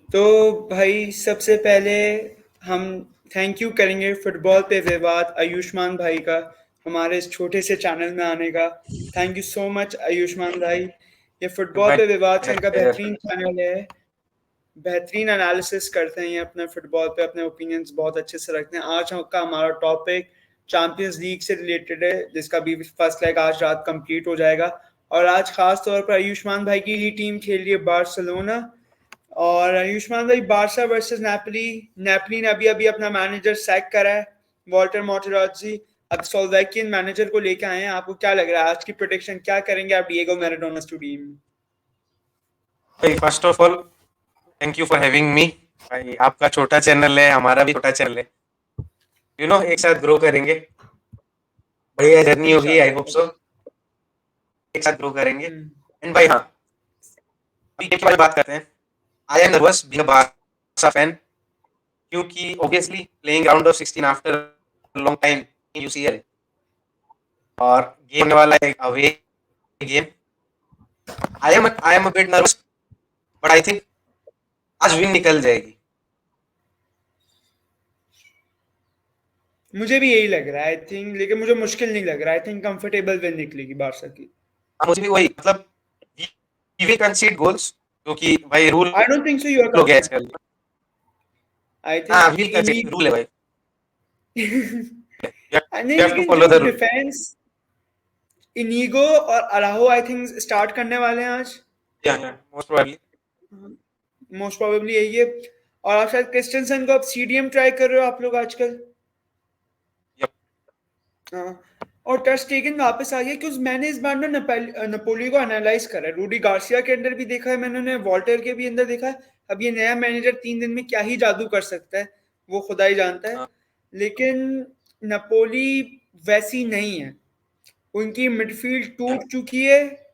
तो भाई सबसे पहले हम थैंक यू करेंगे फुटबॉल पे विवाद आयुष्मान भाई का, हमारे इस छोटे से चैनल में आने का। Thank you so much Ayushman भाई। ये फुटबॉल माय पे विवाद से इनका प्लेजर। बेहतरीन चैनल है। बेहतरीन एनालिसिस करते हैं ये अपने फुटबॉल पे, अपने ओपिनियंस बहुत अच्छे से रखते हैं। आज का हमारा टॉपिक चैंपियंस लीग से रिलेटेड है, जिसका भी फर्स्ट लेग आज रात कंप्लीट हो जाएगा। और आज खास तौर पर आयुष्मान भाई की ही टीम खेल रही है, बार्सिलोना। और आयुष्मान भाई, बारसा वर्सेस नेपली। नेपली ने अभी अभी अपना मैनेजर सैक करा है, वॉल्टर मोटेराजी। अब स्लोवाकियन मैनेजर को लेके आए हैं। आपको क्या लग रहा है, आज की प्रोडिक्शन क्या करेंगे आप डिएगो मैराडोना टीम? भाई first of all thank you for having me. भाई आपका छोटा चैनल है, हमारा भी छोटा चैनल है। एक साथ ग्रो करेंगे। बढ़िया जर्नी होगी, आई होप इंशाल्लाह। सो। एक साथ ग्रो करेंगे। हम्म। एंड भाई हाँ, अभी गेम के बारे में बात करते हैं। I am nervous being a Barca fan, क्योंकि obviously playing round of 16 after long time in UCL, और गेम होने वाला है away game. I am a bit nervous, but I think आज विन निकल जाएगी। मुझे भी यही लग रहा है, आई थिंक। लेकिन मुझे मुश्किल नहीं लग रहा, आई थिंक कंफर्टेबल विन निकलेगी बारसा की। हाँ, मुझे भी वही मतलब वी विल कंसीड गोल्स, क्योंकि भाई rule I don't think so you are हो गया कंफर्टेबल। आजकल। आई हाँ, थिंक विल कंसीड, रूल है भाई। नहीं, यू हैव टू लेकिन फॉलो द जो रूल। डिफेंस, इनीगो और अराहो आई थिंक स्टार्ट करने वाले हैं आज। या मोस्ट प्रोबेबली। मोस्ट प्रोबेबली यही है। और आप शायद क्रिस्टेंसन को अब सीडीएम ट्राई कर रहे हो आप लोग आजकल। यप। हाँ। और टर स्टेगन वापस आ गया, क्योंकि मैंने इस बार ना नपोली को एनालाइज करा है। रूडी गार्सिया के अंदर भी देखा है मैंने, उन्हें वॉल्टर के भी अंदर देखा है। अब ये नया मैनेजर 3 दिन में क्या ही जादू कर सकता है, वो खुदा ही जानता है। हाँ, लेकिन नपोली वैसी नहीं है। उनकी मिडफील्ड यप। टूट चुकी है।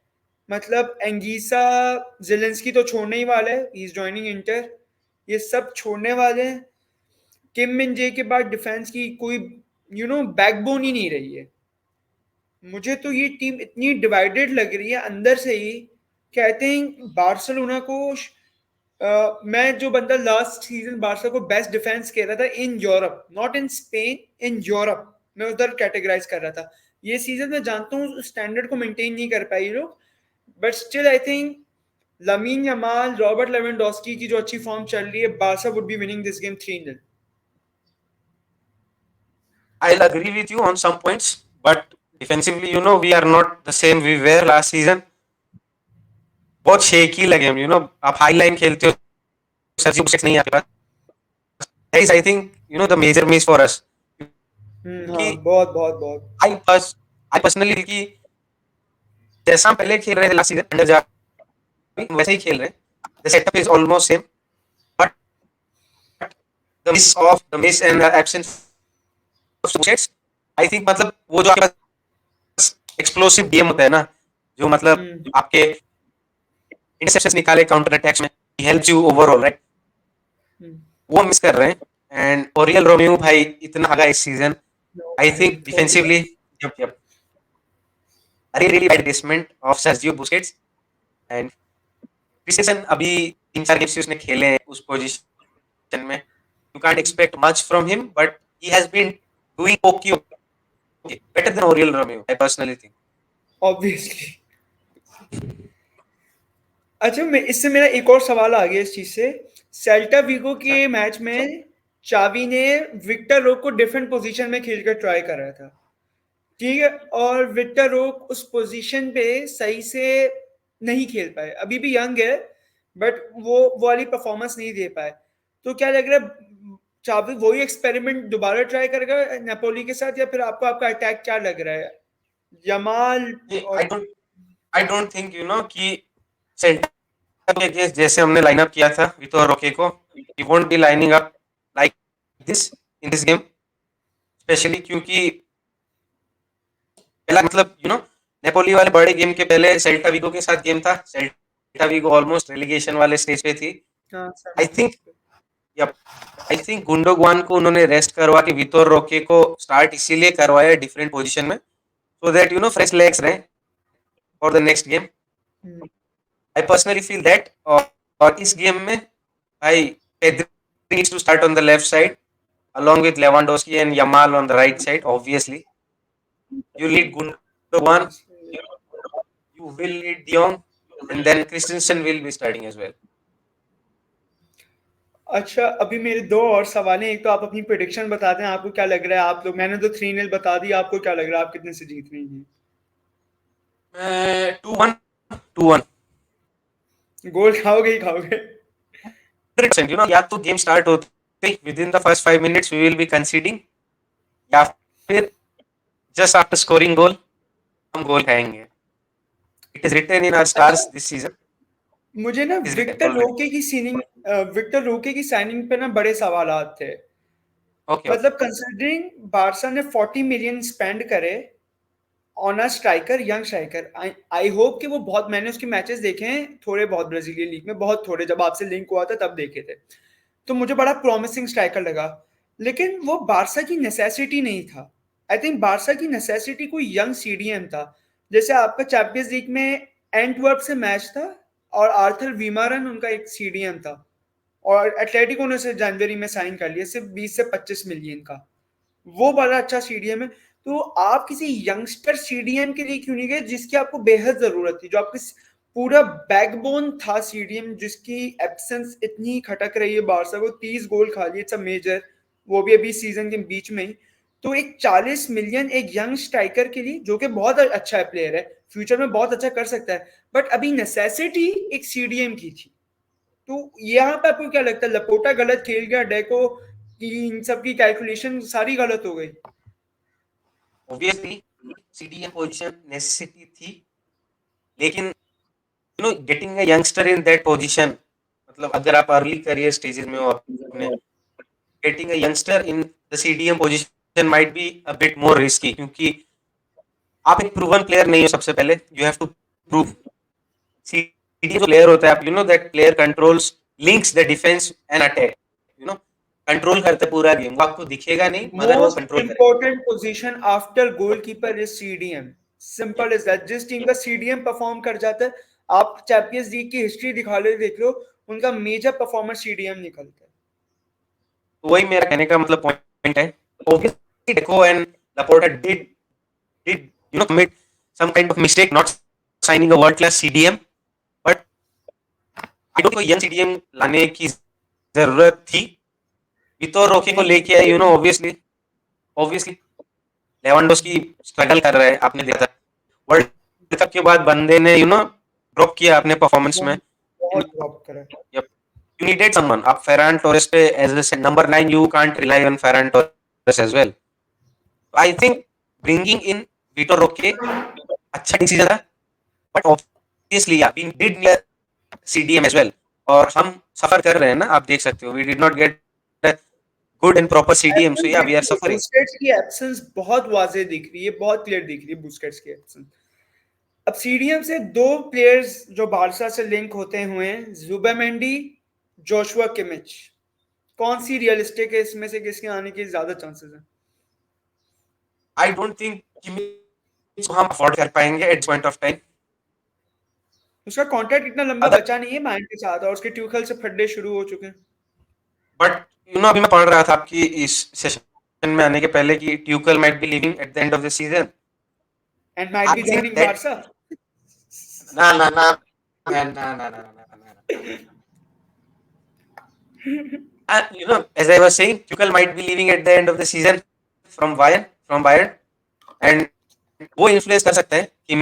मतलब एंगीसा, जेलेंस्की तो छोड़ने ही वाला है, ही इज जॉइनिंग इंटर। ये सब छोड़ने वाले हैं। किम मिन जे के बाद डिफेंस की कोई बैकबोन ही नहीं रही है। मुझे तो ये टीम इतनी डिवाइडेड लग रही है अंदर से ही। कहते हैं बार्सिलोना को मैं जो बंदा लास्ट सीजन बार्सा को बेस्ट डिफेंस कह रहा था in Europe, not in Spain, in Europe, मैं उधर कैटेगराइज कर रहा था। ये सीजन मैं जानता हूँ स्टैंडर्ड को मेंटेन नहीं कर पाई ये लोग। But still I think lamin Yamal, Robert Lewandowski की जो अच्छी फॉर्म चल रही है, Barca would be winning this game 3-0। I'll agree with you on some points, but defensively, we are not the same we were last season. बहुत shaky लगे हम। आप हाई लाइन खेलते हो, सर्जियो बुस्केट्स नहीं है आपके पास। That is, I think, the major miss for us. हाँ, क्योंकि बहुत बहुत बहुत। आई पर्स आई पर्सनली कि जैसा हम पहले खेल रहे थे लास्ट सीजन अंडर जावी, वैसे ही खेल रहे हैं। The setup is almost same, but the miss and the absence of Busquets, I think, मतलब वो जो आपके पास एक्सप्लोसिव गेम होता है ना, जो मतलब हम्म। आपके इंटरसेप्शंस निकाले काउंटर अटैक्स में, हेल्प्स यू ओवरऑल, राइट? हम्म। वो मिस कर रहे हैं। एंड ओरियल रोमियो भाई इतना आगा इस सीजन, No, आई भाई थिंक बहुत ही डिफेंसिवली, ज्यादा। yep, yep, a really bad replacement of Sergio Busquets. And Christensen अभी 3-4 गेम्स उसने खेले हैं उस पोजीशन में। You can't expect much from him, but he has been doing okay, okay, better than Oriol Romeu, I personally think. Obviously. अच्छा, मैं इससे मेरा एक और सवाल आ गया इस चीज से। सेल्टा वीगो अच्छा। के मैच में चावी ने विक्टर रोक को डिफरेंट पोजीशन में खेलकर ट्राई कर रहा था, ठीक है। और विक्टर रोक उस पोजीशन पे सही से नहीं खेल पाए, अभी भी यंग है, बट वो वाली परफॉर्मेंस नहीं दे पाए। तो क्या लग रहा है, चावी वही एक्सपेरिमेंट दोबारा ट्राई करेगा नेपोली के साथ, या फिर आपको आपका अटैक क्या लग रहा है, यमाल आई और? डोंट आई डोंट थिंक कि सेल्टा के अगेंस्ट जैसे हमने लाइनअप किया था विथोर रोके को, he won't be lining up like this in this game, specially क्योंकि पहला मतलब नेपोली वाले बड़े गेम के पहले सेल्टा विगो के साथ गेम था। सेल्टा विगो ऑलमोस्ट रेलीगेशन वाले स्टेज पे थी। हाँ I think, yup, I think Gundogan को उन्होंने रेस्ट करवा के वितोर रोके को स्टार्ट इसीलिए करवाया डिफरेंट पोजीशन में, सो दैट फ्रेश लेग्स रहे for the next game. I personally feel that. और इस गेम में Pedri needs to start on the left side along with Lewandowski and Yamal on the right side. Obviously, you need Gundogan, you will need De Jong, and then Christensen will be starting as well. अच्छा, अभी मेरे दो और सवाल हैं। एक तो आप अपनी प्रेडिक्शन बता दें, आपको क्या लग रहा है? आप लोग, मैंने तो 3-0 बता दिया, आपको क्या लग रहा है आप कितने से जीत रही हैं? 2-1, 2-1. गोल खाओगे ही खाओगे। 100%, या तो गेम स्टार्ट होते ही within the first 5 minutes we will be conceding, या फिर जस्ट आफ्टर स्कोरिंग गोल हम गोल खाएंगे. It is written in our अच्छा, स्टार्स दिस सीजन. मुझे ना it is written already. Victor Roque की साइनिंग पे ना बड़े सवालात थे। Okay, okay. मतलब कंसिडरिंग बारसा ने 40 मिलियन स्पेंड करे on a striker, young striker, I hope कि वो बहुत, मैंने उसके मैचेस देखे हैं थोड़े बहुत ब्राजीलियन लीग में, बहुत थोड़े, जब आपसे लिंक हुआ था तब देखे थे, तो मुझे बड़ा प्रॉमिसिंग स्ट्राइकर लगा। लेकिन वो बारसा की नेसेसिटी नहीं था। आई थिंक बारसा की नेसेसिटी कोई यंग सीडीएम था। जैसे आपका चैंपियंस लीग में एंटवर्प से मैच था और आर्थर वीमारन उनका एक सीडीएम था, और एटलेटिको ने उसे जनवरी में साइन कर लिया सिर्फ 20 से 25 मिलियन का। वो बड़ा अच्छा सीडीएम है। तो आप किसी यंगस्टर सीडीएम के लिए क्यों नहीं गए जिसकी आपको बेहद जरूरत थी, जो आपके पूरा बैकबोन था सीडीएम, जिसकी एब्सेंस इतनी खटक रही है बारसा को। 30 गोल खा लिए, इट्स अ मेजर, वो भी अभी सीजन के बीच में ही। तो एक 40 मिलियन एक यंग स्ट्राइकर के लिए, जो कि बहुत अच्छा प्लेयर है, फ्यूचर में बहुत अच्छा कर सकता है, बट अभी नेसेसिटी एक सीडीएम की थी। तो यहाँ पे आपको क्या लगता है, लपोटा गलत खेल गया, डेको की इन सब की कैलकुलेशन सारी गलत हो गई? ऑब्वियसली सीडीएम पोजीशन नेसेसिटी थी, लेकिन getting a youngster in that position, मतलब अगर आप अर्ली करियर स्टेजेस में हो अपने, getting a youngster in the CDM position might be a bit more risky, क्योंकि आप एक प्रूवन प्लेयर नहीं हो. सबसे पहले you have to prove. CDM जो प्लेयर होता है, आप that player controls links the defence and attack. You know control करते पूरा गेम, वो आपको दिखेगा नहीं मगर वो मोस्ट कंट्रोल करेगा. Important position after goalkeeper is CDM. Yep. Simple is that. जिस टीम का सीडीएम परफॉर्म कर जाता है, आप चैंपियंस लीग की हिस्ट्री दिखा ले, देख लो, उनका मेजर परफॉर्मर सीडीएम निकलता है। तो वही मेरा कहने का मतलब पॉइंट है. Obviously deco and Laporta did commit some kind of mistake not signing a world class CDM, but I don't think young CDM लाने की जरूरत थी. वितोर रोके को लेके आए, ऑब्वियसली लेवांडोस्की स्ट्रगल कर रहा है, आपने देखा. वर्ल्ड कप के बाद बंदे ने ड्रॉप किया अपने परफॉर्मेंस में. बहुत ड्रॉप करा। You needed someone. आप फेरान टोरेस पे as a number 9 you can't rely on Ferran Torres as well. I think bringing in Vitor Roque अच्छा डिसीजन था, but obviously we did need CDM as well. और हम सफर कर रहे हैं ना, आप देख सकते हो. We did not get good and proper CDM, so ya we are suffering. Busquets की एब्सेंस बहुत वाजे दिख रही है, बहुत क्लियर दिख रही है बुस्केट्स की एब्सेंस। अब सीडीएम से दो प्लेयर्स जो बारसा से लिंक होते हुए हैं, जुबेमेंडी, जोशुआ किमिच, कौन सी रियलिस्टिक है इसमें से, किसके आने के ज्यादा चांसेस हैं? आई डोंट थिंक कि हम अफोर्ड कर पाएंगे एट पॉइंट ऑफ टाइम. उसका कॉन्ट्रैक्ट इतना लंबा बचा नहीं है माइंड के साथ, और उसके ट्यूखल से फड्डे शुरू हो चुके हैं। बट अभी मैं पढ़ रहा था आपकी इस सेशन में आने के पहले कि Tuchel might be leaving at the end of the season. And might be I think joining that, Barca. ना ना ना ना ना ना ना ना. As I was saying, Tuchel might be leaving at the end of the season from Bayern, and वो influence कर सकता है कि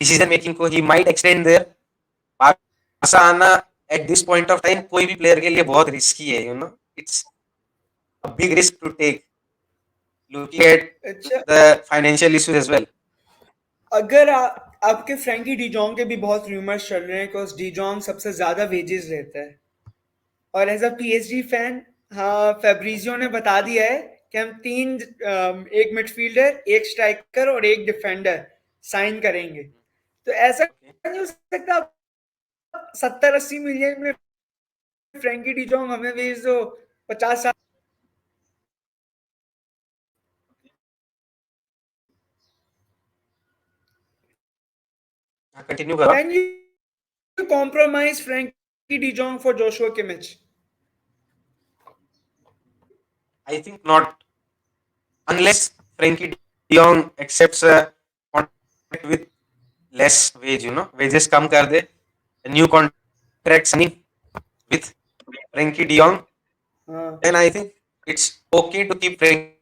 डिसीजन मेकिंग को. He might extend there. Barca आना at this point of time कोई भी प्लेयर के लिए बहुत रिस्की है. It's a big risk to take, looking at अच्छा, the financial issues as well. अगर आपके फ्रैंकी डिजोंग के भी बहुत रूमर्स चल रहे हैं, बिकॉज डिजोंग सबसे ज्यादा वेजेस लेता है, और एज अ पीएसजी फैन, हाँ, फेब्रिजियो ने बता दिया है कि हम तीन, एक मिडफील्डर, एक स्ट्राइकर और एक डिफेंडर साइन करेंगे। तो ऐसा Okay. नहीं हो सकता 70-80 मिलियन में फ्रैंकी डिजोंग हमें भेज दो 50 साल? कंटिन्यू करो. Can you compromise Frenkie De Jong for Joshua Kimmich? I think not, unless Frankie De Jong accepts a contract with less wage, wages कम कर दे, a new contract signing with Frankie De Jong, हाँ, then I think it's okay to keep Frankie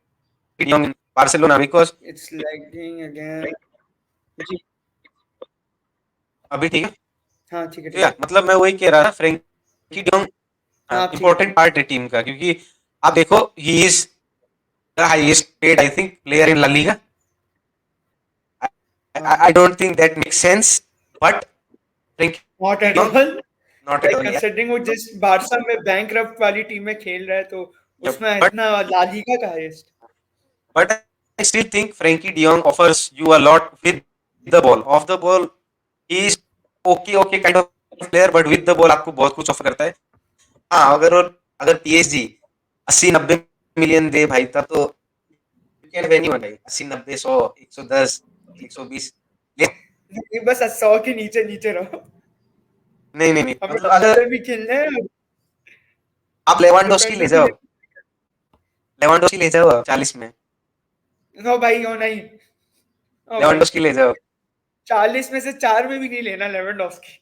De Jong in Barcelona because it's lagging again. जी, अभी ठीक है। हाँ ठीक है तो ठीक या है। मतलब मैं वही कह रहा था, फ्रेंकी डियोंग हाँ आप ठीक है इम्पोर्टेंट पार्ट है टीम का, क्योंकि आप देखो he is the highest paid I think player in La Liga. हाँ, I don't think that make sense, but Frenkie not at de Jong all. Not at like all, considering वो जिस Barça में bankrupt वाली team में खेल रहा है, तो उसमें बट इतना ला लीगा का highest. But I still think Frenkie de Jong offers you a lot with the ball, of the ball he is okay okay kind of player, but with the ball आपको बहुत कुछ offer करता है। हाँ, अगर PSG 80-90 million दे भाई, तब तो यू कैन हैव एनीवन भाई, 80 90 100 110 120। नहीं, बस 100 के नीचे नीचे रहो। नहीं नहीं नहीं, हमें मतलब अगर भी खेलना है, आप लेवांडोस्की ले डिफेंडर भी जाओ, नहीं। 40 में, नो भाई, ओ नहीं, ओ भाई, लेवांडोस्की ले जाओ। 40 में से 4 में भी नहीं लेना Lewandowski.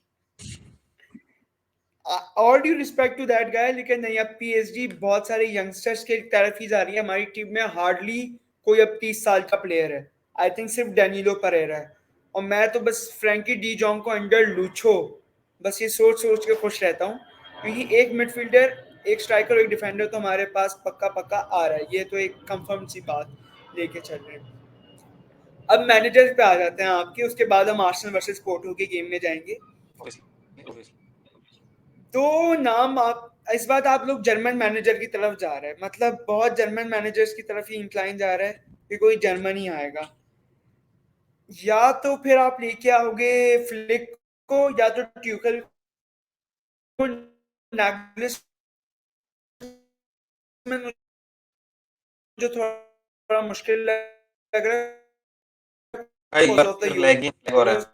All due respect to that guy, लेकिन नहीं, अब पीएसजी बहुत सारे यंगस्टर्स के तरफ ही जा रही है। हमारी टीम में हार्डली कोई अब 30 साल का प्लेयर है। आई थिंक सिर्फ डैनिलो परेरा है। और मैं तो बस फ्रैंकी डी जॉन्ग को अंडर लूछो, बस ये सोच सोच के खुश रहता हूँ, क्योंकि एक मिडफील्डर, एक स्ट्राइकर और एक डिफेंडर तो हमारे पास पक्का पक्का आ रहा है। ये तो एक कंफर्म सी बात लेके चल रहे हैं। अब मैनेजर पे आ जाते हैं आपके, उसके बाद हम आर्सेनल वर्सेस पोर्टो के गेम में जाएंगे। तो नाम आप इस बात आप लोग जर्मन मैनेजर की तरफ जा रहे हैं, मतलब बहुत जर्मन मैनेजर्स की तरफ ही इंक्लाइन जा रहा है कि कोई जर्मन ही आएगा। या तो फिर आप लेके आओगे फ्लिक को, या तो ट्यूकल को। नागलिस में मुझे थोड़ा मुश्किल लग रहा है, भाई बिकॉज ऑफ द लैग हो रहा यूरोस है,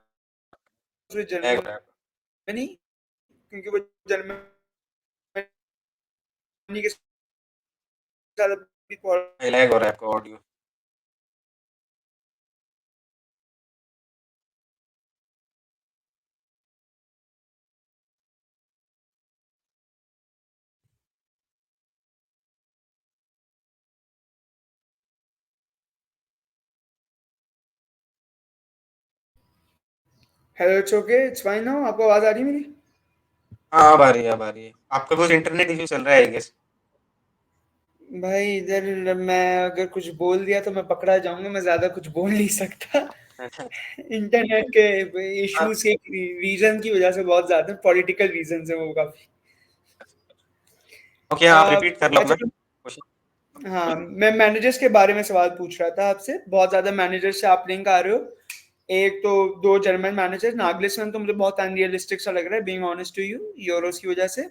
with लैग हो रहा है, जर्मनी, क्योंकि वो जर्मनी के साथ अभी भाई लैग हो रहा है आपका audio. Hello, it's okay, it's fine now. आपको आवाज आ रही है मेरी? हाँ, अब आ रही है, अब आ रही है। आपका कुछ इंटरनेट इश्यू चल रहा है आई गेस। भाई इधर मैं अगर कुछ बोल दिया तो मैं पकड़ा जाऊंगा, मैं ज्यादा कुछ बोल नहीं सकता। इंटरनेट के इश्यूज के रीजन की वजह से बहुत ज्यादा पॉलिटिकल रीजन है वो काफी। ओके, आप रिपीट कर लो अच्छा अपना तो क्वेश्चन। हाँ, मैं मैनेजर्स के बारे में सवाल पूछ रहा था आपसे। बहुत ज्यादा मैनेजर से आप लिंक आ रहे हो। एक तो दो जर्मन मैनेजर, नागलिसमैन तो मुझे बहुत अनरियलिस्टिक सा लग रहा है, being honest to you, euros की वजह से।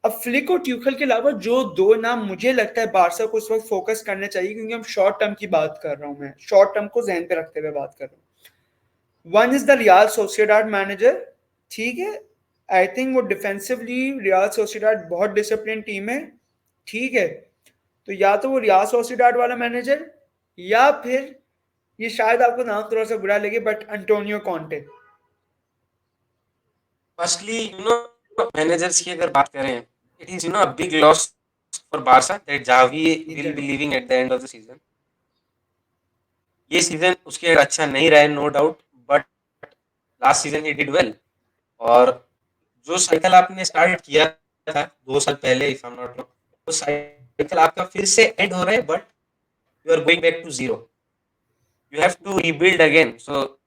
अब फ्लिक और ट्यूखल के अलावा जो दो नाम मुझे लगता है बारसा को उस वक्त फोकस करने चाहिए, क्योंकि हम शॉर्ट टर्म की बात कर रहा हूँ, मैं शॉर्ट टर्म को जहन पे रखते हुए बात कर रहा हूँ। One is the Real Sociedad manager. ठीक है, आई थिंक वो डिफेंसिवली रियाल सोसिएडाड बहुत डिसिप्लिन टीम है। ठीक है, तो या तो वो रियाल सोसिएडाड वाला मैनेजर, या फिर ये शायद आपको नाम थोड़ा सा बुरा लगे, but Antonio Conte. Firstly managers की अगर बात करें, it is a big loss for Barca that Xavi will be leaving at the end of the season. ये सीजन उसके अच्छा नहीं रहा है, no doubt, but last season he did well. और जो साइकिल आपने स्टार्ट किया था 2 साल पहले, if I am not wrong, वो साइकिल आपका फिर से एंड हो रहा है, but you are going back to zero, you have to rebuild again. So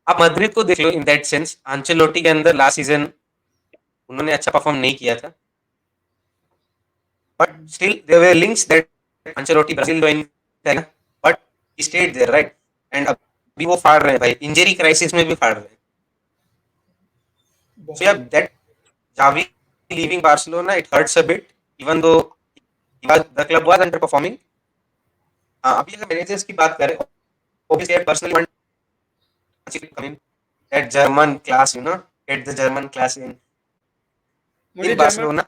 आप मैड्रिड को देख लो, इन दैट सेंस आंचेलोटी के अंदर लास्ट सीजन उन्होंने अच्छा परफॉर्म नहीं किया था, but still there were links that Ancelotti Brazil join करेगा, but he stayed there, right. And अभी वो फाड़ रहे हैं भाई, इंजरी क्राइसिस में भी फाड़ रहे हैं। सो या बहुत। That Xavi leaving Barcelona, it hurts a bit, even though the club was underperforming. अभी अगर मैनेजर्स की बात करें, obviously I personally want to come in that German class, get the German class in. मुझे in Barcelona.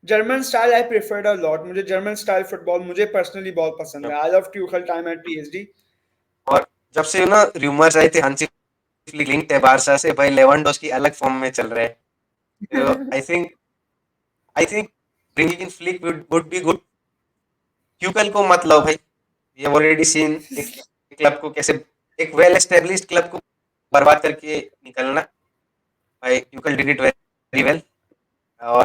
German style I preferred a lot. मुझे German style football मुझे personally बहुत पसंद है। I love Tuchel time at PSG. और जब से ना रूमर्स आए थे हांसी फ्लिक लिंक्ड है बारसा से, भाई लेवेंडोस्की अलग फॉर्म में चल रहा है। तो I think bringing in flick would be good. ट्यूकल को मत लो भाई, वी हैव ऑलरेडी सीन एक क्लब को कैसे, एक वेल एस्टेब्लिश्ड क्लब को बर्बाद करके निकलना। भाई Tuchel did it very well. और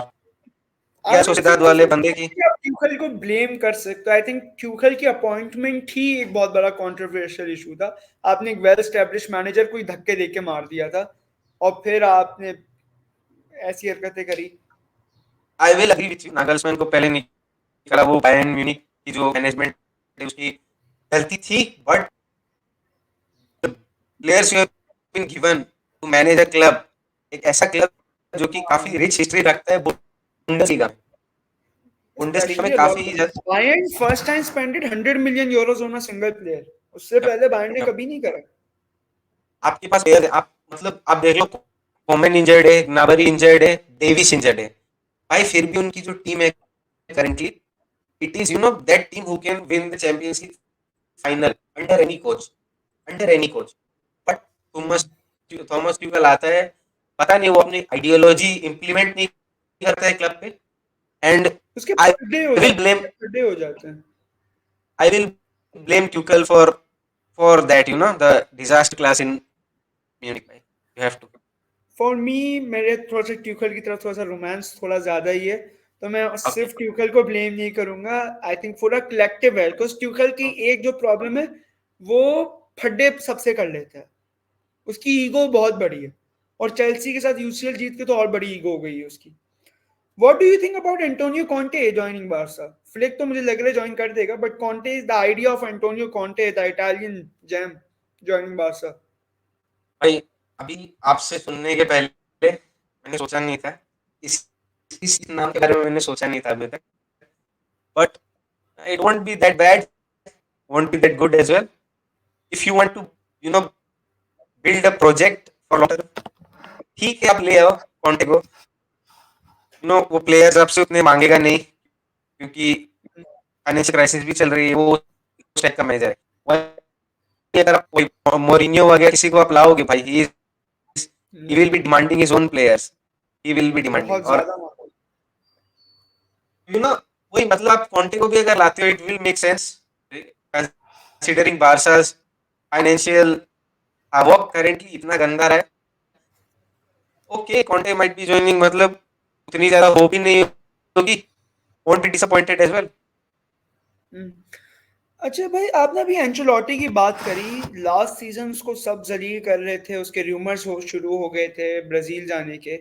I real don't Sociedad think वाले बंदे की कि आप ट्यूखल को ब्लेम कर सकते हो। आई थिंक ट्यूखल की अपॉइंटमेंट ही एक बहुत बड़ा कंट्रोवर्शियल इशू था। आपने एक वेल एस्टेब्लिश मैनेजर को ही धक्के देके मार दिया था और फिर आपने ऐसी हरकतें करी। I will agree with you, Nagelsmann को पहले निकला वो बायर्न म्यूनिख की जो मैनेजमेंट है उसकी गलती थी, but players you have been given to manage a club, एक ऐसा क्लब जो कि काफी हाँ, रिच हिस्ट्री रखता है बुंडेसलीगा में। बुंडेसलीगा में स्पेशली काफी Bayern first time spended 100 million euros on a single player. उससे जब, पहले बायर्न ने जब कभी नहीं करा। आपके पास प्लेयर है, आप मतलब आप देख लो, कोमेन इंजर्ड है, नाबरी इंजर्ड है, डेविस इंजर्ड है, भाई फिर भी उनकी जो टीम है currently, it is that team who can win the champions league final under any coach. But Thomas Thomas Tuchel आता है, पता नहीं वो अपनी आइडियोलॉजी इम्प्लीमेंट नहीं करता है क्लब पे। एंड उसके आई बर्थडे हो विल जाते हैं, ब्लेम उसके बर्थडे हो जाते हैं। I will blame Tuchel for that, the disaster class in Munich. भाई you have to. For me मेरे थोड़ा सा ट्यूखल की तरफ थोड़ा सा रोमांस थोड़ा ज्यादा ही है, तो मैं ओके सिर्फ ट्यूखल को ब्लेम नहीं करूंगा। आई थिंक पूरा कलेक्टिव है, बिकॉज ट्यूखल की एक जो प्रॉब्लम है वो फड्डे सबसे कर लेता है। उसकी ईगो बहुत बड़ी है और चेल्सी के साथ यूसीएल जीत के तो और बड़ी ईगो हो गई है उसकी। What do you think about Antonio Conte joining Barca? Flick तो मुझे लग रहा है ज्वाइन कर देगा, but Conte is the idea of Antonio Conte the Italian gem joining Barca. भाई, अभी आपसे सुनने के पहले मैंने सोचा नहीं था, इस इस नाम के बारे में मैंने सोचा नहीं था अभी तक, but it won't be that bad, won't be that good as well. If you want to you know build a project for long term, ठीक है आप ले आओ कॉन्टे को। वो प्लेयर्स आपसे उतने मांगेगा नहीं, क्योंकि फाइनेंशियल क्राइसिस भी चल रही है, वो उस टाइप का मैनेजर है। अगर आप कोई मोरिनियो वगैरह किसी को आप लाओगे भाई, he will be demanding his own players, he will be demanding। बहुत और ज्यादा माहौल। वही मतलब आप कॉन्टे को भी अगर लाते हो, it will make sense considering Barca's financial havoc currently इतना गंदा रहा है। Okay Conte might be joining, मतलब उतनी ज्यादा हो भी नहीं होगी, won't be disappointed as well. Hmm. अच्छा भाई, आपने अभी एंचेलोटी की बात करी। लास्ट सीजन उसको सब जलील कर रहे थे, उसके रूमर्स हो शुरू हो गए थे ब्राजील जाने के।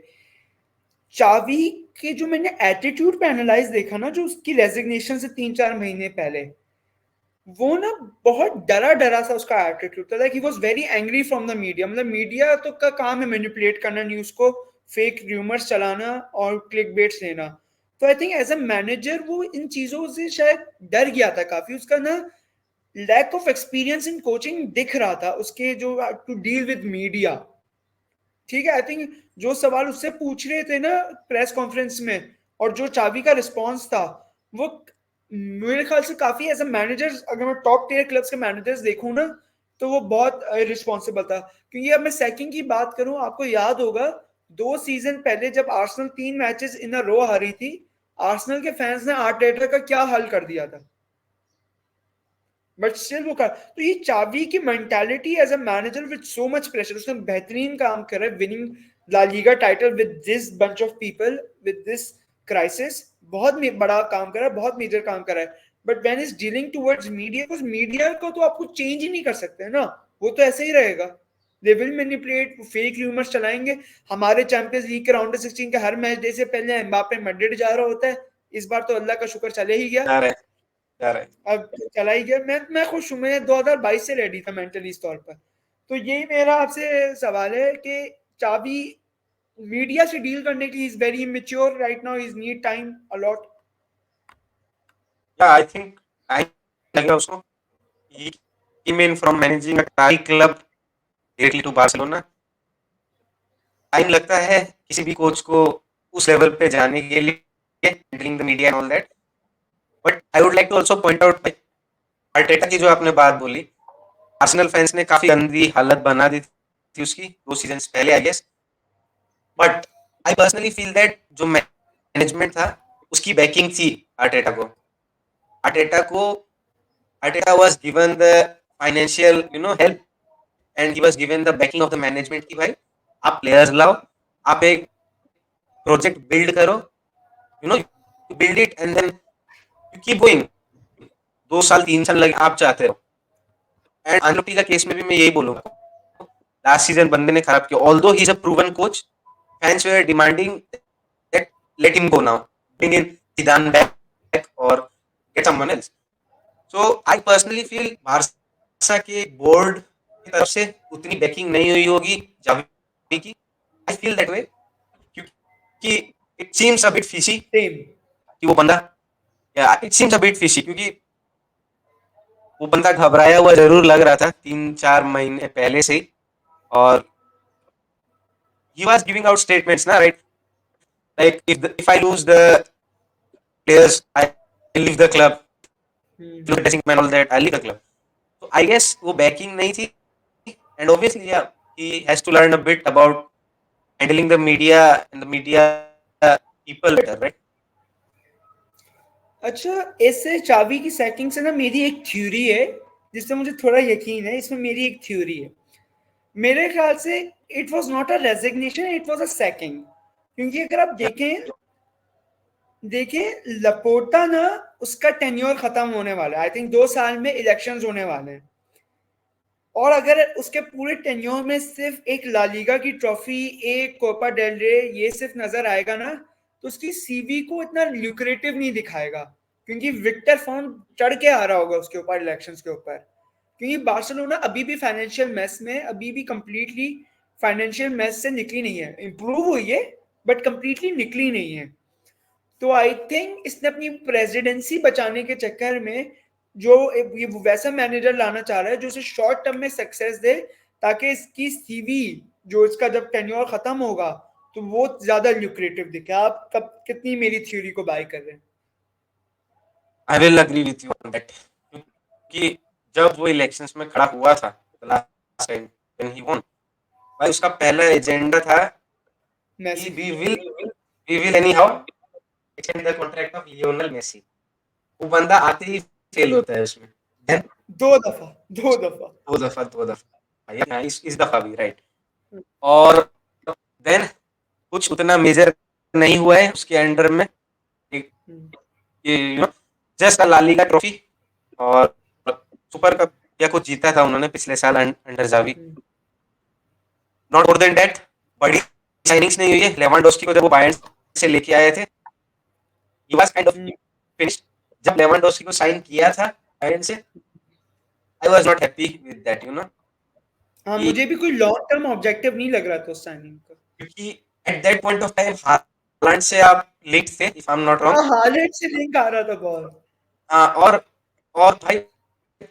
चावी के जो मैंने एटीट्यूड पे एनालाइज देखा ना, जो उसकी रेजिग्नेशन से 3-4 महीने पहले, वो ना बहुत डरा डरा सा उसका एटीट्यूड था। Like he was very angry from the media. मतलब मीडिया तो का काम है मैनिपुलेट करना न्यूज़ को, फेक रूमर्स चलाना और क्लिक बेट्स लेना। तो I think as a manager वो इन चीजों से शायद डर गया था काफी। उसका ना lack of experience in coaching दिख रहा था उसके, जो टू डील विद मीडिया। ठीक है, आई थिंक जो सवाल उससे पूछ रहे थे ना प्रेस कॉन्फ्रेंस में, और जो चावी का रिस्पॉन्स था, वो मेरे ख्याल से काफी एज अ मैनेजर, अगर मैं टॉप टियर क्लब्स के मैनेजर्स देखूं ना, तो वो बहुत रिस्पॉन्सिबल था। क्योंकि अब मैं सेकंड की बात करूं, आपको याद होगा 2 सीजन पहले जब आर्सेनल 3 मैचेस इन अ रो हारी थी, आर्सेनल के फैंस ने आर्टेटा का क्या हाल कर दिया था। बट स्टिल वो कर, तो ये चावी की mentality as a manager with so much pressure, उसने बेहतरीन काम कर रहा है winning La Liga title with this bunch of people with this crisis. बहुत बड़ा काम कर रहा है, बहुत मेजर काम कर रहा है। But when is dealing towards media, कुछ मीडिया को तो आपको चेंज ही नहीं कर सकते ना, वो तो ऐसे ही रहेगा। They will manipulate, fake rumours चलाएंगे। हमारे चैंपियंस लीग के राउंड 16 के हर मैच डे से पहले एम्बापे मैड्रिड जा रहा होता है। इस बार तो अल्लाह का शुक्र चले ही गया। जा रहा है, जा रहा है। अब चला ही गया। मैं खुश हूं, मैं 2022 से रेडी था मेंटली इस तौर पर। तो यही मेरा आपसे सवाल है कि चाबी मीडिया से डील करने की is very immature right now, is need time a lot. या आई थिंक टाइम लगेगा उसको। He came in from managing a Thai club directly to Barcelona। Time लगता है किसी भी कोच को उस लेवल पे जाने के लिए handling the media and all that. But I would like to also point out Arteta की जो आपने बात बोली, आर्सेनल फैंस ने काफी गंदी हालत बना दी थी उसकी 2 सीजन पहले I guess. But I personally feel that जो मैनेजमेंट था उसकी बैकिंग थी आर्टेटा को. आर्टेटा को Arteta was given the financial help and he was given the backing of the management कि भाई आप प्लेयर्स लाओ, आप एक प्रोजेक्ट बिल्ड करो, build it and then you keep going. 2 साल 3 साल लगे आप चाहते हो. एंड अंडरटी का केस में भी मैं यही बोलूंगा, लास्ट सीजन बंदे ने खराब किया. Although he is a proven coach, fans were demanding that let him go now, bring in Zidane back or get someone else. So I personally feel Barça के बोर्ड की तरफ से उतनी बैकिंग नहीं हुई होगी जावी की. आई फील दैट वे क्योंकि it seems a bit fishy same. कि वो बंदा, या it seems a bit fishy क्योंकि वो बंदा घबराया हुआ जरूर लग रहा था 3-4 महीने पहले से ही. और he was giving out statements na, right? Like if I lose the players, I leave the club. Look at dressing room and all that, I leave the club. So I guess वो backing नहीं थी. And obviously, yeah, he has to learn a bit about handling the media and the media people better, right? अच्छा, इससे चावी की sacking से ना मेरी एक थ्योरी है जिससे मुझे थोड़ा यकीन है. इसमें मेरी एक थ्योरी है. मेरे ख्याल से it was not a resignation, it was a sacking. क्योंकि अगर आप देखें लपोर्टा ना, उसका टेन्योर खत्म होने वाला है. आई थिंक 2 साल में इलेक्शंस होने वाले हैं. और अगर उसके पूरे टेन्योर में सिर्फ एक ला लीगा की ट्रॉफी, एक कोपा डेल रे, ये सिर्फ नजर आएगा ना, तो उसकी सीवी को इतना ल्यूक्रेटिव नहीं दिखाएगा. क्योंकि विक्टर फॉर्म चढ़ के आ रहा होगा उसके ऊपर इलेक्शंस के ऊपर. क्योंकि बार्सिलोना अभी भी फाइनेंशियल मेस में, अभी भी कंप्लीटली फाइनेंशियल मेस से निकली नहीं है. इंप्रूव हुई है बट कंप्लीटली निकली नहीं है. तो आई थिंक इसने अपनी प्रेसिडेंसी बचाने के चक्कर में जो ये वैसा मैनेजर लाना चाह रहा है जो इसे शॉर्ट टर्म में सक्सेस दे, ताकि इसकी सीवी जो इसका जब टेन्योर खत्म होगा तो वो ज्यादा ल्यूक्रेटिव दिखे. आप कब कितनी मेरी थ्योरी को बाय कर रहे हैं? I will agree with you on that. क्योंकि जब वो इलेक्शंस में खड़ा हुआ था last time when he won, भाई उसका पहला एजेंडा था कि Massey. we will anyhow extend the contract of Lionel Messi. वो बंदा आते ही फेल होता है उसमें. Then दो दफा. दो दफा इस दफा भी राइट. और देन कुछ उतना मेजर नहीं हुआ है उसके अंडर में. जस्ट ला लीगा ट्रॉफी और सुपर कप या कुछ जीता था उन्होंने पिछले साल under Xavi. Not more than that. बड़ी साइनिंग्स नहीं हुई है. लेवांडोस्की को जब वो बायर्न से लेके आए थे, he was kind of finished. जब लेवांडोस्की को साइन किया था बायर्न से, I was not happy with that, हाँ, मुझे भी कोई लॉन्ग टर्म ऑब्जेक्टिव नहीं लग रहा था उस साइनिंग का. क्योंकि at that point of time Haaland से आप लिंक्ड थे, if I am not wrong. Haaland से लिंक आ रहा था बहुत. और भाई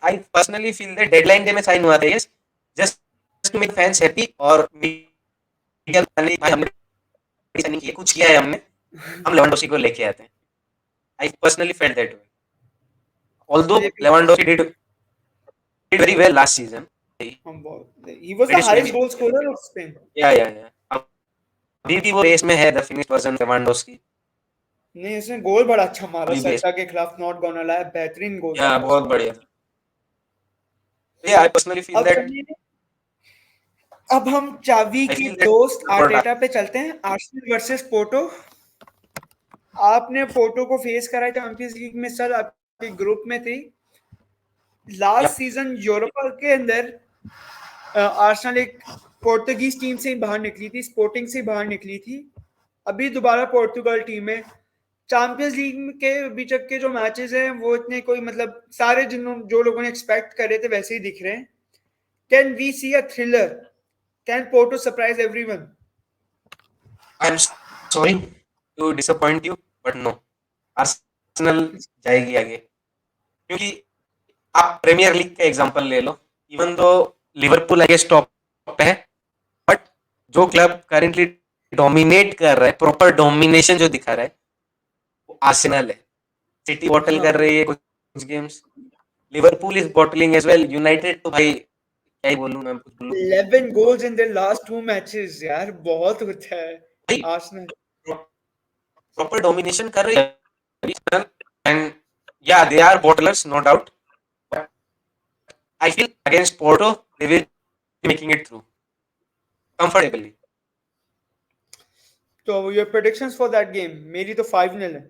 I personally feel that deadline day में साइन हुआ था, yes, just to make fans happy. और मीडिया भाई हमने साइनिंग की, कुछ किया है हमने, हम लेवांडोस्की को लेके आते हैं. I personally felt that way. Although Lewandowski did very well last season. He was the highest goal scorer of Spain. या अभी भी वो रेस में है, द फिनिश्ड वर्जन लेवांडोस्की. नहीं, उसने गोल बड़ा अच्छा मारा सेल्टा के खिलाफ, नॉट गोना लाया, बेहतरीन गोल. या बहुत बढ़िया. या आई पर्सनली फील दैट. अब हम चावी के दोस्त आर्टेटा पे चलते हैं. Arsenal versus Porto. आपने पोर्टो को फेस करा चैंपियंस लीग में, सर आपके ग्रुप में थी. लास्ट सीजन यूरोपा के अंदर आर्सेनल एक पोर्तुगीज टीम से बाहर निकली थी, स्पोर्टिंग से बाहर निकली थी. अभी दोबारा पोर्तुगल टीम है. चैंपियंस लीग के बीच के जो मैचेस हैं वो इतने कोई मतलब सारे जो लोगों ने एक्सपेक्ट करे थे वैसे ही दिख रहे हैं. Can we see a thriller? Can Porto surprise everyone? I am sorry to disappoint you but no, Arsenal जाएगी आगे. क्योंकि आप प्रीमियर लीग का एग्जांपल ले लो. इवन दो लिवरपूल आगे टॉप पे है, बट जो क्लब करेंटली डोमिनेट कर रहा है, प्रॉपर डोमिनेशन जो दिखा रहा है वो आर्सेनल है। सिटी बॉटल कर हाँ रही है कुछ games, Liverpool is bottling as well, United तो भाई क्या ही बोलूं मैं, कुछ बोलूं 11 goals in their last 2 matches यार, बहुत होता है भाई, आर्सेनल। प्रॉपर डोमिनेशन कर रही है। And yeah they are bottlers no doubt, I feel against Porto they will be making it through comfortably. तो your predictions for that game? मेरी तो 5-0 है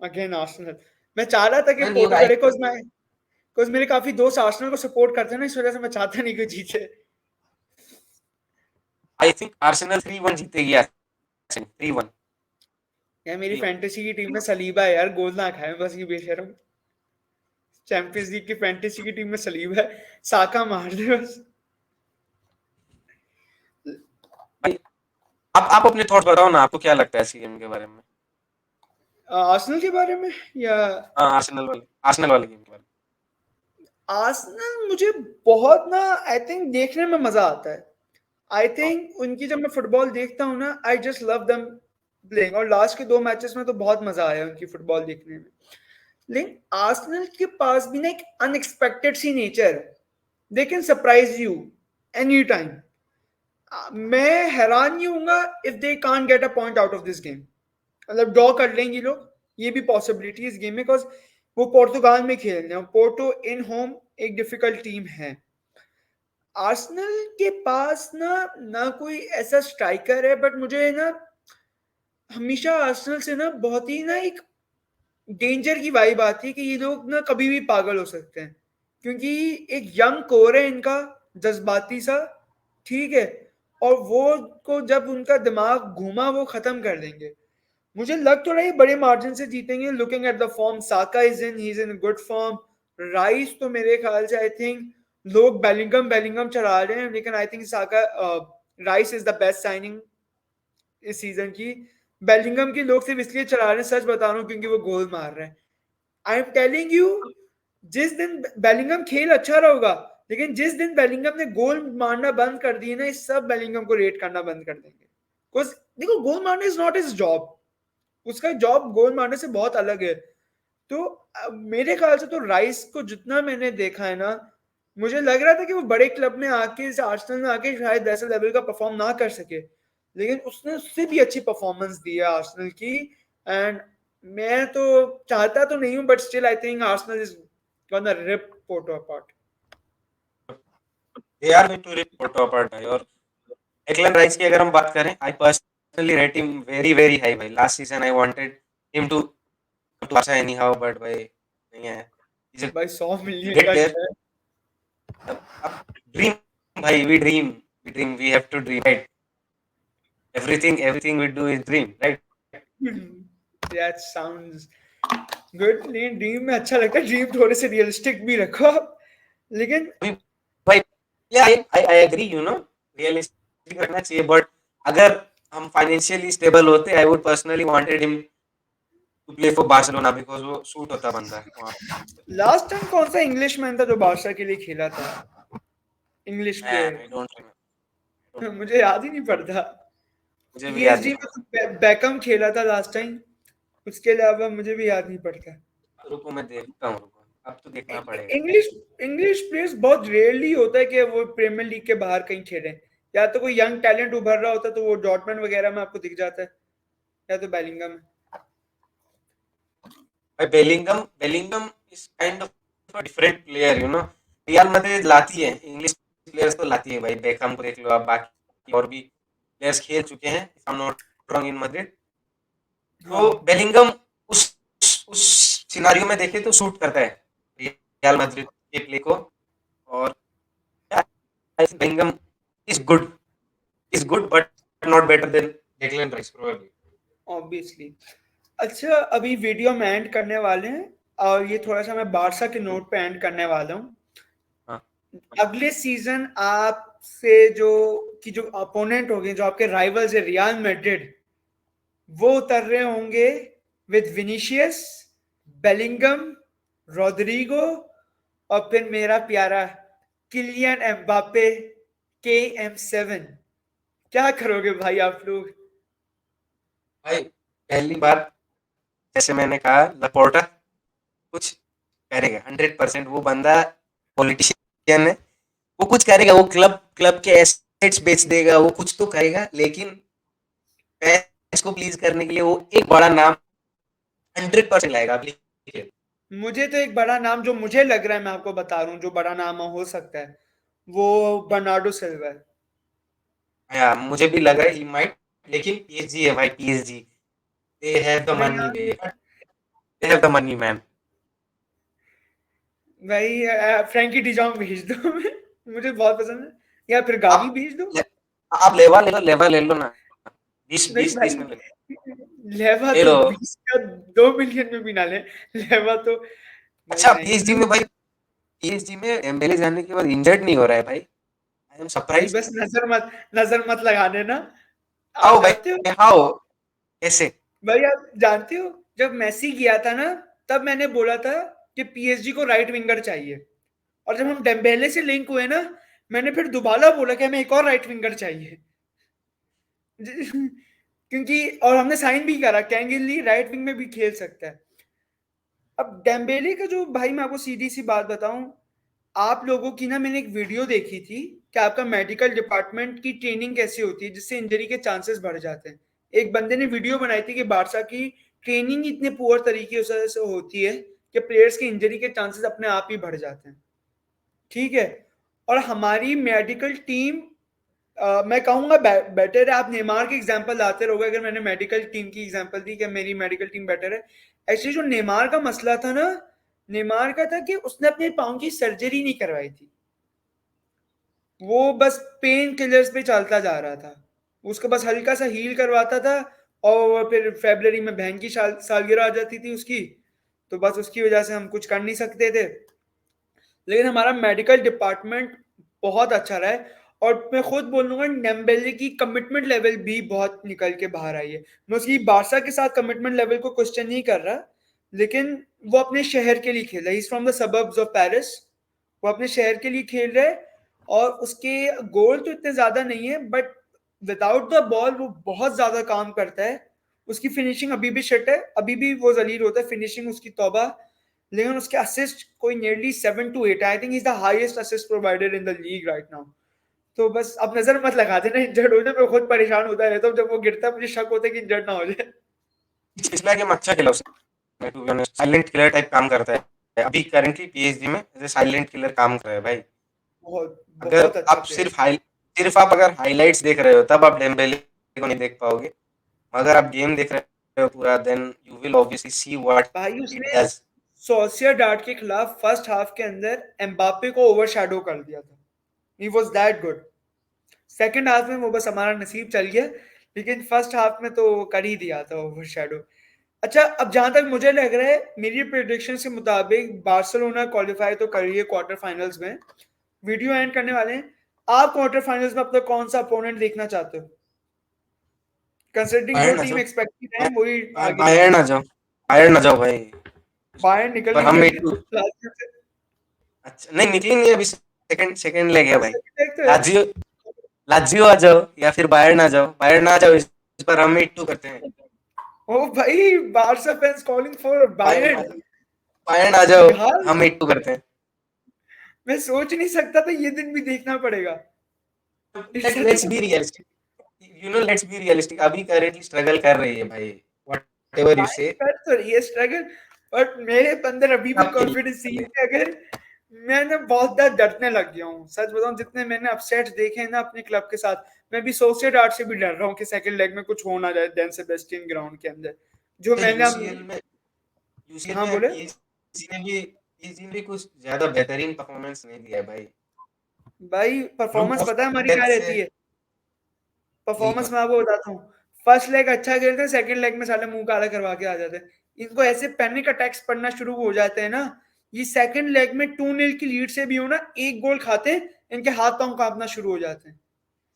अगेन आर्सेनल। मैं चाह रहा था कि नहीं पोर्टो होगा, करे, बिकॉज मेरे काफी दोस्त आर्सेनल को सपोर्ट करते हैं ना, इस वजह से मैं चाहता नहीं कि जीते। आई थिंक आर्सेनल 3-1 जीतेगी यार, 3-1। यार मेरी फैंटेसी की टीम में सलीबा है यार, गोल ना खाए बस, ये बेशरम। चैंपियंस लीग की फैंटेसी की टीम में सलीबा है, साका मार दे बस। भाई आप अपने थॉट्स बताओ ना, आपको क्या लगता है इस गेम के बारे में? आर्सेनल के बारे में या? हाँ, आर्सेनल वाले गेम के बारे में। आर्सेनल मुझे बहुत ना, आई थिंक देखने में मजा आता है। आई थिंक उनकी जब मैं फुटबॉल देखता हूँ ना, I just love them playing, और लास्ट के 2 मैचेस में तो बहुत मजा आया उनकी फुटबॉल देखने में। लेकिन आर्सेनल के पास भी ना एक अनएक्सपेक्टेड सी नेचर है, they can surprise you any time. मैं हैरान नहीं हूंगा if they can't get a point out of this game, मतलब ड्रॉ कर लेंगे लोग, ये भी पॉसिबिलिटी इस गेम में, बिकॉज वो पोर्तुगाल में खेल रहे हैं, पोर्टो इन होम एक डिफिकल्ट टीम है। आर्सेनल के पास ना ना कोई ऐसा स्ट्राइकर है, बट मुझे ना हमेशा आर्सेनल से ना बहुत ही ना एक डेंजर की वाइब आती है कि ये लोग ना कभी भी पागल हो सकते हैं, क्योंकि एक यंग कोर है इनका, जज्बाती सा, ठीक है, और वो को जब उनका दिमाग घूमा वो खत्म कर देंगे। मुझे लग तो रहा है बड़े मार्जिन से जीतेंगे, looking at the form, Saka he is in good form. Rice तो मेरे ख्याल से, आई थिंक लोग बेलिंगम बेलिंगम चढ़ा रहे हैं, लेकिन I think Saka, rice is the best signing इस सीजन की। बेलिंगम की लोग सिर्फ इसलिए चढ़ा रहे हैं, सच बता रहा हूँ, क्योंकि वो गोल मार रहे हैं। आई एम टेलिंग यू, जिस दिन बेलिंगम खेल अच्छा रहेगा, लेकिन जिस दिन बेलिंगम ने गोल मारना बंद कर दिए ना, इस सब बेलिंगम को रेट करना बंद कर देंगे। बिकॉज देखो, गोल मारना इज नॉट हिज जॉब, उसका जॉब गोल मारने से बहुत अलग है। तो मेरे ख्याल से तो राइस को जितना मैंने देखा है ना, मुझे लग रहा था कि वो बड़े क्लब में आके, आर्सेनल में आके शायद ऐसे लेवल का परफॉर्म ना कर सके, लेकिन उसने उससे भी अच्छी परफॉर्मेंस दी है आर्सेनल की। एंड मैं तो चाहता तो नहीं हूं, but still I think Arsenal is gonna rip Porto apart. They are going to rip Porto apart भाई। और डेक्लन राइस की अगर हम बात करें, I personally rate him very very high भाई। Last season I wanted him to come to Arsenal anyhow, but भाई नहीं है। ही इज अ भाई 100 मिलियन ग्रेट का प्लेयर। है। अब ड्रीम भाई, we dream, we have to dream, right? Everything we do is dream, right? That sounds good, लेकिन dream में अच्छा लगता है, ड्रीम थोड़े से रियलिस्टिक भी रखो आप। लेकिन अभी भाई, yeah I agree, you know, realistic रखना चाहिए, बट अगर हम फाइनेंशियली स्टेबल होते, I would personally wanted him to play for Barcelona, because वो सूट होता बंदा है वहाँ पे। लास्ट टाइम कौन सा इंग्लिश मैन था जो बादशाह के लिए खेला था, English man I player? Don't know, मुझे याद ही नहीं पड़ता। मुझे भी याद पीएसजी नहीं में पड़ता। तो बैकम खेला था लास्ट टाइम, उसके अलावा मुझे भी याद नहीं पड़ता। रुको मैं देखता हूँ, रुको, अब तो देखना पड़ेगा। इंग्लिश इंग्लिश प्लेयर्स बहुत रेयरली होता है कि वो प्रीमियर लीग के बाहर कहीं खेले, या तो कोई यंग टैलेंट उभर रहा होता है तो वो डॉटमैन वगैरह में आपको दिख जाता है, या तो बेलिंगम। भाई Bellingham Bellingham is kind of a different player, you know. Real Madrid लाती है इंग्लिश प्लेयर्स, तो लाती है भाई। बेकहम को देख लो आप, बाकी और भी प्लेयर्स खेल चुके हैं, if I am not wrong, in Madrid. तो हाँ बेलिंगम उस उस सिनारियो में देखे तो सूट करता है रियल मैड्रिड के प्ले को। और I think Bellingham is good, but not better than Declan rice probably. Obviously. अच्छा, अभी वीडियो में एंड करने वाले हैं, और ये थोड़ा सा मैं बारसा के नोट पे एंड करने वाला हूँ। हाँ अगले सीजन आपसे जो की जो अपोनेंट होंगे, जो आपके राइवल्स है रियल मैड्रिड, वो उतर रहे होंगे विद विनीशियस, बेलिंगम, रोड्रिगो, और फिर मेरा प्यारा किलियन एम्बापे, KM7। क्या करोगे भाई आप लोग? भाई पहली बार जैसे मैंने कहा लपोर्टा कुछ करेगा 100%। वो बंदा पॉलिटिशियन है, वो कुछ करेगा, वो क्लब क्लब के एसेट्स बेच देगा, वो कुछ तो करेगा, लेकिन फैंस को प्लीज करने के लिए वो एक बड़ा नाम 100% लाएगा अपनी। मुझे तो एक बड़ा नाम जो मुझे लग रहा है, मैं आपको बता रहा हूँ, जो बड़ा नाम हो सकता है वो बर्नार्डो सिल्वा है। हाँ, मुझे भी लग रहा है ही माइट, लेकिन पीएसजी है भाई, पीएसजी दे हैव द नहीं मनी, यार, they have the money man. भाई फ्रैंकी डिजॉन्ग भेज दो मुझे बहुत पसंद है, या फिर गावी आप भेज दो। आप लेवा ले लो ना, बीस नहीं बीस तीस में ले भाई, लेवा ले तो लो। 20 या 2 मिलियन में भी ना ले, लेवा तो भाई अच्छा नहीं। पीएसजी में भाई, पीएसजी में एम्बेले जाने के बाद इंजर्ड नहीं हो रहा है भाई, आई एम भाई सरप्राइज्ड। बस नजर मत लगा देना। आप हाउ जानते हो, भाई, हाउ, कैसे? भाई आप जानते हो, जब मेसी गया था ना, तब मैंने बोला था कि पीएसजी को राइट विंगर चाहिए। और जब हम डेम्बेले से लिंक हुए ना, मैंने फिर दोबारा बोला कि हमें एक और राइट विंगर चाहिए क्योंकि और हमने साइन भी करा, कैंगिली राइट विंग में भी खेल सकता है। अब डेम्बेले का जो, भाई मैं आपको सीधी सी बात बताऊं, आप लोगों की ना, मैंने एक वीडियो देखी थी कि आपका मेडिकल डिपार्टमेंट की ट्रेनिंग कैसे होती है जिससे इंजरी के चांसेस बढ़ जाते हैं। एक बंदे ने वीडियो बनाई थी कि बारसा की ट्रेनिंग इतने पुअर तरीके से होती है कि प्लेयर्स की इंजरी के चांसेस अपने आप ही बढ़ जाते हैं। ठीक है। और हमारी मेडिकल टीम, मैं कहूंगा बेटर है। आप नेमार की एग्जांपल लाते रहोगे, अगर मैंने मेडिकल टीम की एग्जांपल दी कि मेरी मेडिकल टीम बेटर है। एक्चुअली जो नेमार का मसला था ना, नेमार का था कि उसने अपने पाँव की सर्जरी नहीं करवाई थी, वो बस पेन किलर्स पे चलता जा रहा था। उसको बस हल्का सा हील करवाता था, और फिर फेब्रवरी में बहन की सालगिरह आ जाती थी उसकी, तो बस उसकी वजह से हम कुछ कर नहीं सकते थे। लेकिन हमारा मेडिकल डिपार्टमेंट बहुत अच्छा रहा है। और मैं खुद बोलूंगा, डेम्बेले की कमिटमेंट लेवल भी बहुत निकल के बाहर आई है। मैं उसकी बारसा के साथ कमिटमेंट लेवल को क्वेश्चन नहीं कर रहा, लेकिन वो अपने शहर के लिए खेल रहा है, is from the suburbs of Paris. वो अपने शहर के लिए खेल रहा है, और उसके गोल तो इतने ज्यादा नहीं है, बट विदाउट द बॉल वो बहुत ज्यादा काम करता है। उसकी फिनिशिंग अभी भी शिट है, अभी भी वो जलील होता है फिनिशिंग उसकी, तौबा। लेकिन उसके असिस्ट कोई nearly 7 to 8, I think is the highest assist provider in the league right now. तो बस अब नजर मत लगा देना इंजर्ड हो जाए, मैं खुद परेशान होता रहता हूँ जब वो गिरता है, मुझे शक होता है कि इंजर्ड ना हो जाए। पिछला गेम अच्छा खेला उसने, to be honest silent killer type काम करता है, अभी करंटली पीएसजी में एज ए साइलेंट किलर काम कर रहा है भाई। बहुत अगर बहुत अच्छा आप प्लेयर। सिर्फ आप अगर हाइलाइट्स देख रहे हो तब आप डेम्बेले को नहीं देख पाओगे, अगर आप गेम देख रहे हो पूरा, then you will obviously see what भाई ही उसने डज। सोसिया डार्ट के खिलाफ फर्स्ट हाफ के अंदर एम्बापे को ओवरशैडो कर दिया था। He was that good. Second half में वो बस हमारा नसीब चल गया, लेकिन फर्स्ट हाफ में तो कर ही दिया था ओवरशैडो। अच्छा, अब जहां तक मुझे लग रहा है, मेरी प्रेडिक्शन के मुताबिक बार्सिलोना क्वालिफाई तो कर रही है क्वार्टर फाइनल्स में, वीडियो एंड करने वाले हैं। आप क्वार्टर फाइनल्स में अपना कौन सा अपोनेंट देखना चाहते हो, कंसिडरिंग जो बाहर ना टीम जाओ, एक्सपेक्टेड है वही आगे बाहर निकली। ना जाओ, बाहर ना जाओ भाई। बाहर निकल पर नहीं हम रही है एक लास्ट से। अच्छा नहीं निकलेंगे अभी, सेकंड सेकंड लेग है हाँ, भाई। सेकंड लेग तो है। लाजियो, लाजियो आ जाओ या फिर बाहर ना जाओ, बाहर ना जाओ, इस पर हम 8-2 करते हैं। ओ भाई, बारसा फैंस कॉलिंग फॉर बाहर ना बायर्न। जाओ, बाहर ना जाओ, यार, हम 8-2 करते हैं। मैं सोच नहीं सकता था ये दिन भी देखना पड़ेगा। It's such let's be realistic, you know let's be realistic, अभी करेंटली स्ट्रगल कर रही है भाई, व्हाटएवर यू भाई, से। कर तो रही है स्ट्रगल, बट मेरे अंदर अभी भी आपके कॉन्फिडेंस नहीं लिए है। अगर मैंने बहुत ज्यादा डरने लग गया हूँ, सच बताऊं, जितने मैंने अपसेट्स देखे हैं ना अपने क्लब के साथ, मैं भी सोसिएट आर्ट से भी डर रहा हूँ कि सेकंड लेग में कुछ हो ना जाए देन सेबेस्टियन ग्राउंड के अंदर, जो मैंने यूसीएल अब। में, यूसीएल हाँ में बोले। पीएसजी ने भी कुछ ज्यादा बेहतरीन परफॉर्मेंस नहीं दिया है भाई। भाई ग्रुप परफॉर्मेंस ऑफ पता है हमारी क्या डेथ से रहती है, यही परफॉर्मेंस तो। मैं आपको बताता हूँ। फर्स्ट लेग अच्छा खेलते हैं, सेकंड लेग में साले मुंह काला करवा के आ जाते हैं। इनको ऐसे पैनिक अटैक्स पड़ना शुरू हो जाते हैं ना, ये सेकंड लेग में 2-0 की लीड से भी हो ना, एक गोल खाते हैं, इनके हाथ पांव कांपना शुरू हो जाते हैं।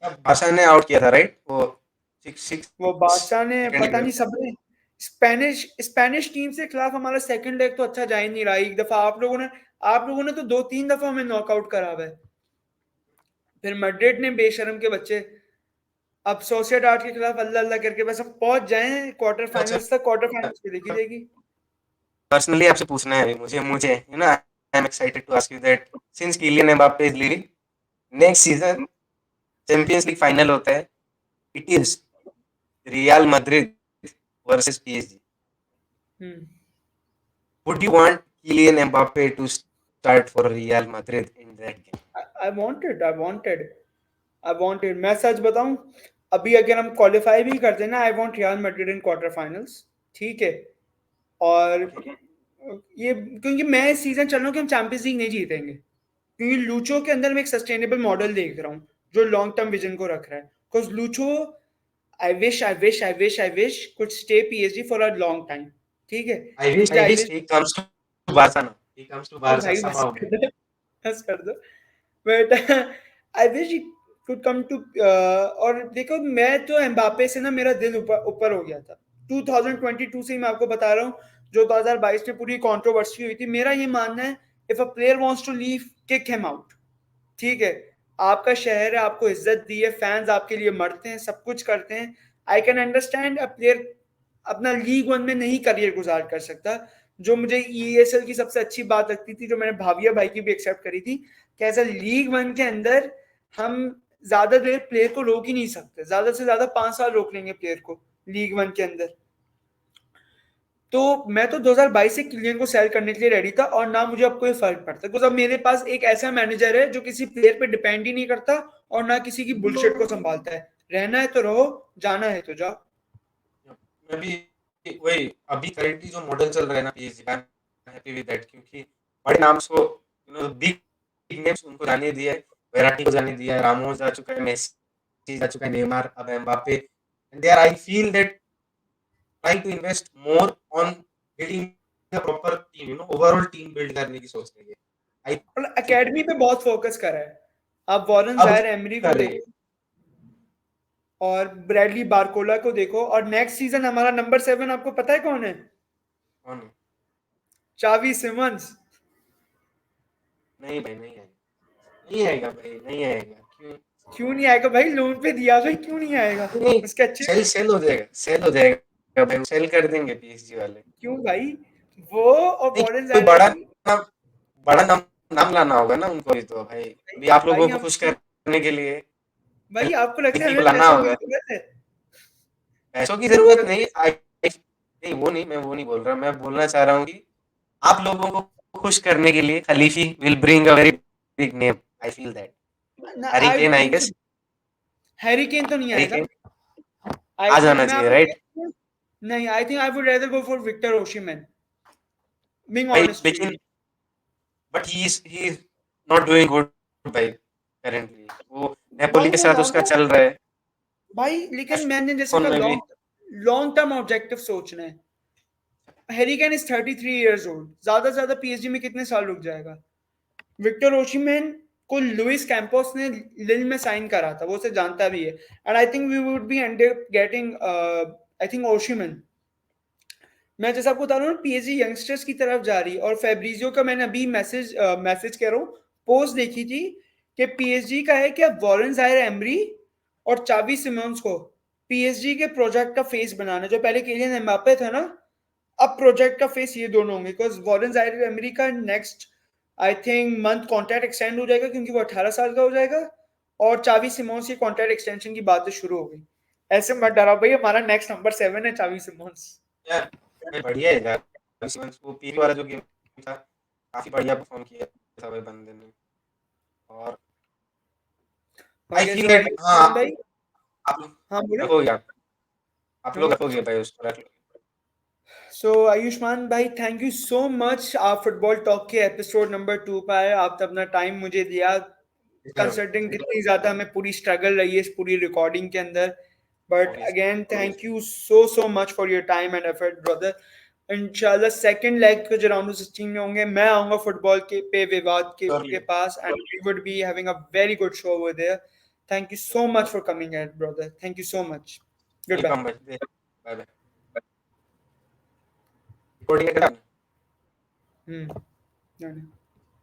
बादशाह ने आउट किया था राइट, वो सिक्स सिक्स वो बादशाह ने सेकंड पता में। नहीं, सबने स्पेनिश स्पेनिश टीम से खिलाफ हमारा सेकंड लेग तो अच्छा जा ही नहीं रहा। एक दफा आप लोगों ने तो 2-3 दफा हमें नॉकआउट करा हुआ है। फिर मैड्रिड ने, बेशरम के बच्चे, अब सोसिएडाड के खिलाफ अल्लाह अल्लाह करके बस हम पहुंच जाएं क्वार्टर अच्छा फाइनल्स तक, क्वार्टर फाइनल्स पे देखी जाएगी। पर्सनली आपसे पूछना है अभी मुझे you know I am excited to ask you that since Kylian Mbappe is leaving next season Champions league final होता है it is Real Madrid versus PSG hmm would you want Kylian Mbappe to start for Real Madrid in that game I wanted मैं सच बताऊं, अभी अगर हम qualify भी करते हैं ना, I want real Madrid in quarter finals, ठीक है। और okay ये क्योंकि मैं इस सीजन चल रहा हूँ कि हम चैंपियंस लीग नहीं जीतेंगे, क्योंकि लूचो के अंदर मैं एक सस्टेनेबल मॉडल देख रहा हूँ जो लॉन्ग टर्म विजन को रख रहा है, because Lucho I wish could stay PSG for a long time, ठीक है। I मुझे I wish wish, he comes to Barca now he comes to ओ Barca भाई बस somehow कर दो, बस कर दो, but I wish could come to. और देखो, मैं तो एम्बापे से ना मेरा दिल ऊपर ऊपर हो गया था 2022 से ही, मैं आपको बता रहा हूँ, जो 2022 में पूरी कंट्रोवर्सी हुई थी। मेरा ये मानना है, if a player wants to leave, kick him out, ठीक है। आपका शहर है, आपको इज्जत दी है, फैंस आपके लिए मरते हैं, सब कुछ करते हैं। I can understand a player अपना लीग वन में नहीं करियर गुजार कर सकता। जो मुझे ईएसएल की सबसे अच्छी बात लगती थी, जो मैंने भाविया भाई की भी एक्सेप्ट करी थी, कि ऐसा लीग वन के अंदर हम ज्यादा देर प्लेयर को रोक ही नहीं सकते, ज्यादा से ज्यादा 5 साल रोक लेंगे प्लेयर को लीग वन के अंदर। तो मैं तो 2022 से किलियन को सेल करने के लिए रेडी था, और ना मुझे अब कोई फर्क पड़ता, बिकॉज अब मेरे पास एक ऐसा मैनेजर है जो किसी प्लेयर पे डिपेंड ही नहीं करता, और ना किसी की बुलशिट को संभालता है। रहना है तो रहो, जाना है तो जाओ। मैं भी वही अभी करेंटली जो मॉडल चल रहा है ना PSG I am happy with that क्योंकि बड़े नाम को यू नो बिग नेम्स उनको जाने दिया है वेराटी को जाने दिया है रामोस जा चुका है मेसी जा चुका है नेमार अब Mbappe and there I feel that trying to invest more on building a proper team you know overall team build करने की सोच रही है आई और थिंक एकेडमी पे बहुत फोकस करा है। आप वॉरेन अब जायर एमरी को कर रही है देखो, और ब्रैडली बारकोला को देखो, और नेक्स्ट सीजन हमारा नंबर 7 आपको पता है कौन है? कौन है? चावी सिमंस। नहीं भाई नहीं आएगा भाई नहीं आएगा क्यों क्यों नहीं आएगा भाई? लोन पे दिया भाई, क्यों नहीं आएगा? नहीं उसके अच्छे, सेल हो जाएगा भाई सेल कर देंगे पीएसजी वाले क्यों भाई? वो और नहीं वॉरेन कोई जायर एमरी, नाम बड़ा नाम लाना होगा ना उनको भी तो भाई भाई, अभी आप भाई लोगों को हम, खुश करने के लिए भाई आपको लगता है लड़की को हमें लाना पैसों की होगा जरूरत है? पैसों की आपको जरूरत लगता नहीं है? नहीं वो नहीं बोल रहा मैं बोलना चाह रहा हूँ कि आप लोगों को खुश करने के लिए Khelaifi will bring a very big name I feel that ना, Harry I Kane I think guess Harry Kane तो नहीं हैरी आएगा। केन आई आ थिंक जाना मैं चाहिए आपको राइट नहीं, I think I would rather go for Victor Osimhen, being भाई ऑनेस्ट टू लेकिन you. But he is not doing good भाई करेंटली वो नेपोली वही के मैं साथ बता उसका रहा हूँ चल रहा है भाई, लेकिन मैंने जैसे फोन कहा, में भी लॉन्ग लॉन्ग टर्म ऑब्जेक्टिव सोचना है। Harry Kane is 33 years old, ज्यादा से ज्यादा पीएसजी में कितने साल रुक जाएगा? विक्टर ओशिमैन को लुइस कैंपोस ने लिल में साइन करा था, वो उसे जानता भी है, and I think we would be and getting, I think Osimhen. मैं जैसा आपको बता रहा हूँ, पीएसजी यंगस्टर्स की तरफ जा रही है, और फेब्रिजियो का मैंने अभी मैसेज कह रहा हूँ, पोस्ट देखी थी, कि पीएसजी का है कि अब वॉरेन जायर एमरी और चावी सिमोन्स को पीएसजी के प्रोजेक्ट का फेस बनाना, जो पहले किलियन एम्बापे था ना, अब प्रोजेक्ट का फेस ये दोनों होंगे, बिकॉज वॉरेन जायर एमरी का next I think month contract extend हो जाएगा, क्योंकि वो 18 साल का हो जाएगा, और चावी सिमोन्स की कॉन्ट्रैक्ट एक्सटेंशन की बातें शुरू हो गई। ऐसे मत डरा भाई, हमारा नेक्स्ट नंबर 7 है चावी सिमोन्स। यार भाई बढ़िया है यार वो पीवी वाला जो गेम था काफी बढ़िया परफॉर्म किया था भाई बंदे ने और आई ओके, फील सो दैट हाँ आयुष्मान भाई, आप लोग हाँ बोले, रखोगे आप हाँ। लोग रखोगे भाई उसको रख सो आयुष्मान भाई, थैंक यू सो मच, आप फुटबॉल टॉक के एपिसोड नंबर 2 पे आए, आपने अपना टाइम मुझे दिया, कंसल्टिंग कितनी ज्यादा हमें पूरी स्ट्रगल रही है इस पूरी रिकॉर्डिंग के अंदर, but obviously again thank you so much for your time and effort brother. इंशाल्लाह सेकंड लेग के जो राउंड ऑफ 16 में होंगे, मैं आऊंगा फुटबॉल के पे विवाद के श्योरली पास, and we would be having a very good show over there. Thank you so much for coming at brother, thank you so much, good bye. Welcome भाई बाय बाय रिकॉर्डिंग हम्म